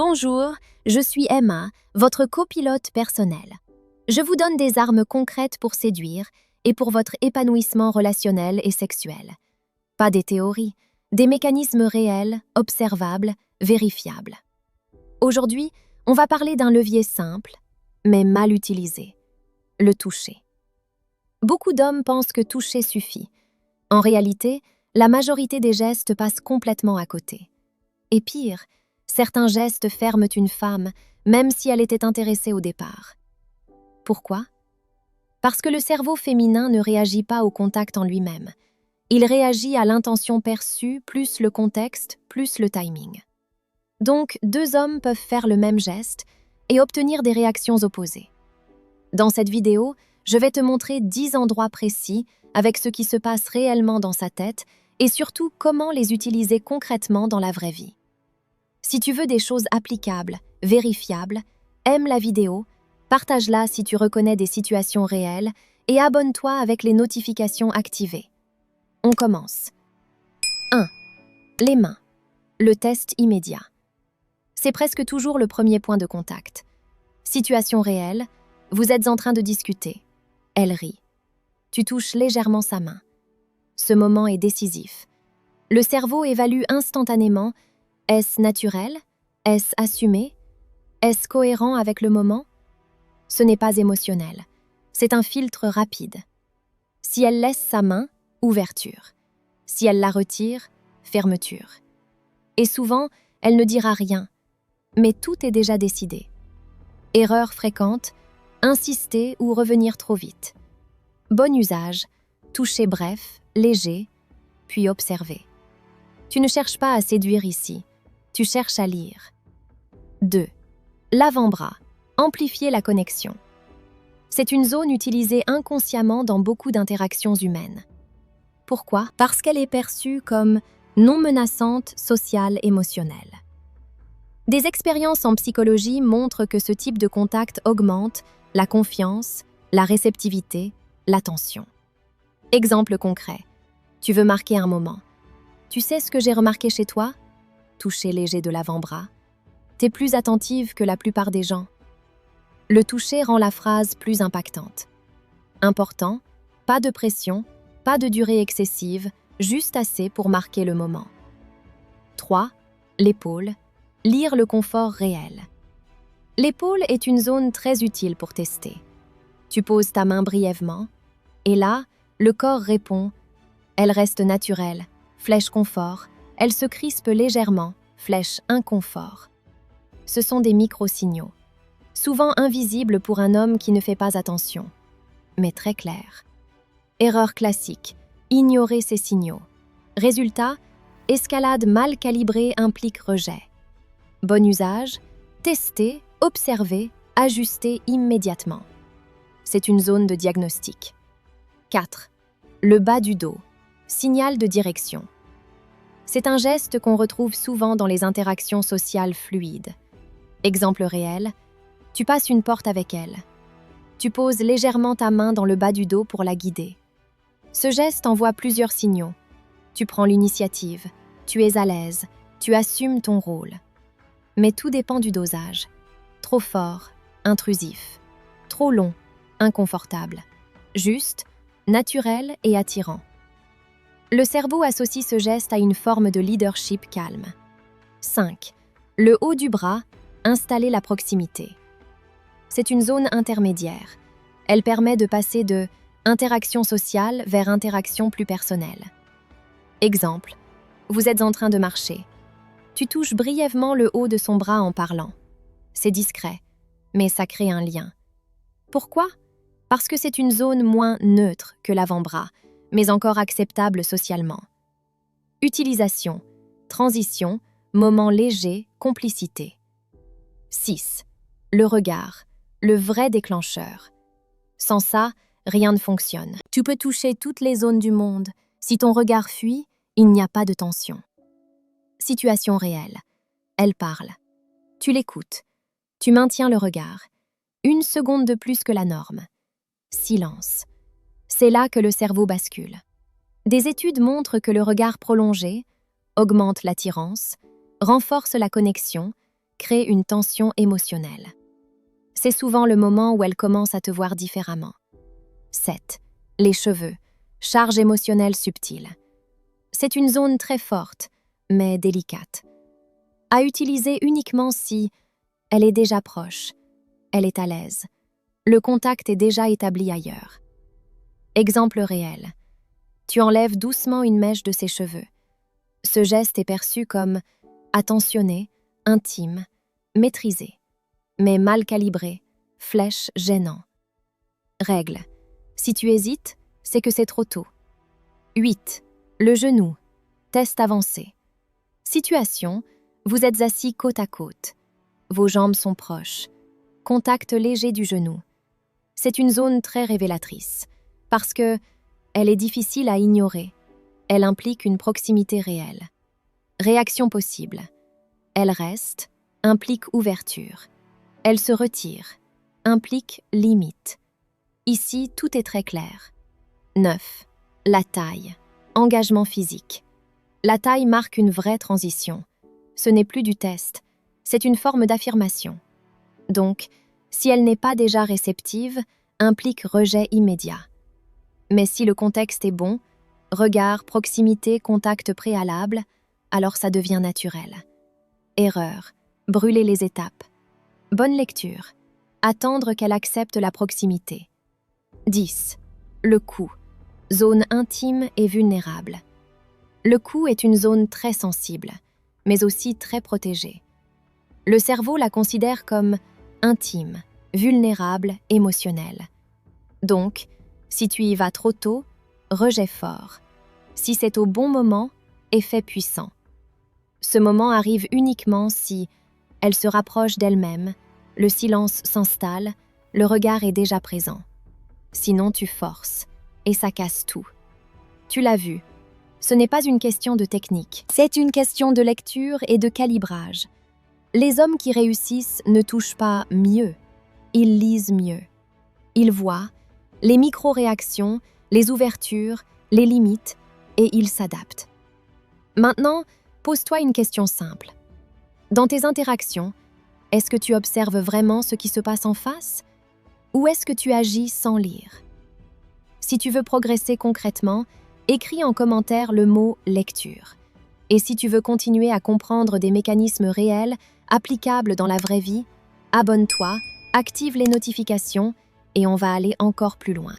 Bonjour, je suis Emma, votre copilote personnel. Je vous donne des armes concrètes pour séduire et pour votre épanouissement relationnel et sexuel. Pas des théories, des mécanismes réels, observables, vérifiables. Aujourd'hui, on va parler d'un levier simple, mais mal utilisé, le toucher. Beaucoup d'hommes pensent que toucher suffit. En réalité, la majorité des gestes passent complètement à côté. Et pire, certains gestes ferment une femme, même si elle était intéressée au départ. Pourquoi? Parce que le cerveau féminin ne réagit pas au contact en lui-même. Il réagit à l'intention perçue, plus le contexte, plus le timing. Donc, deux hommes peuvent faire le même geste et obtenir des réactions opposées. Dans cette vidéo, je vais te montrer 10 endroits précis avec ce qui se passe réellement dans sa tête et surtout comment les utiliser concrètement dans la vraie vie. Si tu veux des choses applicables, vérifiables, aime la vidéo, partage-la si tu reconnais des situations réelles et abonne-toi avec les notifications activées. On commence. 1. Les mains. Le test immédiat. C'est presque toujours le premier point de contact. Situation réelle, vous êtes en train de discuter. Elle rit. Tu touches légèrement sa main. Ce moment est décisif. Le cerveau évalue instantanément: est-ce naturel? Est-ce assumé? Est-ce cohérent avec le moment? Ce n'est pas émotionnel. C'est un filtre rapide. Si elle laisse sa main, ouverture. Si elle la retire, fermeture. Et souvent, elle ne dira rien. Mais tout est déjà décidé. Erreur fréquente, insister ou revenir trop vite. Bon usage, toucher bref, léger, puis observer. Tu ne cherches pas à séduire ici, tu cherches à lire. 2. L'avant-bras, amplifier la connexion. C'est une zone utilisée inconsciemment dans beaucoup d'interactions humaines. Pourquoi? Parce qu'elle est perçue comme non menaçante, sociale, émotionnelle. Des expériences en psychologie montrent que ce type de contact augmente la confiance, la réceptivité, l'attention. Exemple concret. Tu veux marquer un moment. Tu sais ce que j'ai remarqué chez toi? Toucher léger de l'avant-bras. T'es plus attentive que la plupart des gens. Le toucher rend la phrase plus impactante. Important, pas de pression, pas de durée excessive, juste assez pour marquer le moment. 3. L'épaule. Lire le confort réel. L'épaule est une zone très utile pour tester. Tu poses ta main brièvement, et là, le corps répond. Elle reste naturelle, flèche confort, elle se crispe légèrement, flèche inconfort. Ce sont des micro-signaux, souvent invisibles pour un homme qui ne fait pas attention, mais très clairs. Erreur classique, ignorer ces signaux. Résultat, escalade mal calibrée implique rejet. Bon usage, tester, observer, ajuster immédiatement. C'est une zone de diagnostic. 4. Le bas du dos, signal de direction. C'est un geste qu'on retrouve souvent dans les interactions sociales fluides. Exemple réel, tu passes une porte avec elle. Tu poses légèrement ta main dans le bas du dos pour la guider. Ce geste envoie plusieurs signaux. Tu prends l'initiative, tu es à l'aise, tu assumes ton rôle. Mais tout dépend du dosage. Trop fort, intrusif. Trop long, inconfortable. Juste, naturel et attirant. Le cerveau associe ce geste à une forme de leadership calme. 5. Le haut du bras, installer la proximité. C'est une zone intermédiaire. Elle permet de passer de interaction sociale vers interaction plus personnelle. Exemple, vous êtes en train de marcher. Tu touches brièvement le haut de son bras en parlant. C'est discret, mais ça crée un lien. Pourquoi? Parce que c'est une zone moins neutre que l'avant-bras, mais encore acceptable socialement. Utilisation, transition, moment léger, complicité. 6. Le regard, le vrai déclencheur. Sans ça, rien ne fonctionne. Tu peux toucher toutes les zones du monde. Si ton regard fuit, il n'y a pas de tension. Situation réelle. Elle parle. Tu l'écoutes. Tu maintiens le regard. 1 seconde de plus que la norme. Silence. C'est là que le cerveau bascule. Des études montrent que le regard prolongé augmente l'attirance, renforce la connexion, crée une tension émotionnelle. C'est souvent le moment où elle commence à te voir différemment. 7. Les cheveux. Charge émotionnelle subtile. C'est une zone très forte, mais délicate. À utiliser uniquement si elle est déjà proche, elle est à l'aise. Le contact est déjà établi ailleurs. Exemple réel. Tu enlèves doucement une mèche de ses cheveux. Ce geste est perçu comme attentionné, intime, maîtrisé, mais mal calibré, flèche gênant. Règle. Si tu hésites, c'est que c'est trop tôt. 8. Le genou. Test avancé. Situation. Vous êtes assis côte à côte. Vos jambes sont proches. Contact léger du genou. C'est une zone très révélatrice, parce que elle est difficile à ignorer. Elle implique une proximité réelle. Réaction possible. Elle reste, implique ouverture. Elle se retire, implique limite. Ici, tout est très clair. 9. La taille. Engagement physique. La taille marque une vraie transition. Ce n'est plus du test, c'est une forme d'affirmation. Donc, si elle n'est pas déjà réceptive, implique rejet immédiat. Mais si le contexte est bon, regard, proximité, contact préalable, alors ça devient naturel. Erreur. Brûler les étapes. Bonne lecture. Attendre qu'elle accepte la proximité. 10. Le cou. Zone intime et vulnérable. Le cou est une zone très sensible, mais aussi très protégée. Le cerveau la considère comme intime, vulnérable, émotionnelle. Donc, si tu y vas trop tôt, rejet fort. Si c'est au bon moment, effet puissant. Ce moment arrive uniquement si elle se rapproche d'elle-même, le silence s'installe, le regard est déjà présent. Sinon, tu forces, et ça casse tout. Tu l'as vu, ce n'est pas une question de technique, c'est une question de lecture et de calibrage. Les hommes qui réussissent ne touchent pas mieux, ils lisent mieux. Ils voient les micro-réactions, les ouvertures, les limites, et ils s'adaptent. Maintenant, pose-toi une question simple. Dans tes interactions, est-ce que tu observes vraiment ce qui se passe en face? Ou est-ce que tu agis sans lire? Si tu veux progresser concrètement, écris en commentaire le mot « lecture ». Et si tu veux continuer à comprendre des mécanismes réels, applicables dans la vraie vie, abonne-toi, active les notifications et on va aller encore plus loin.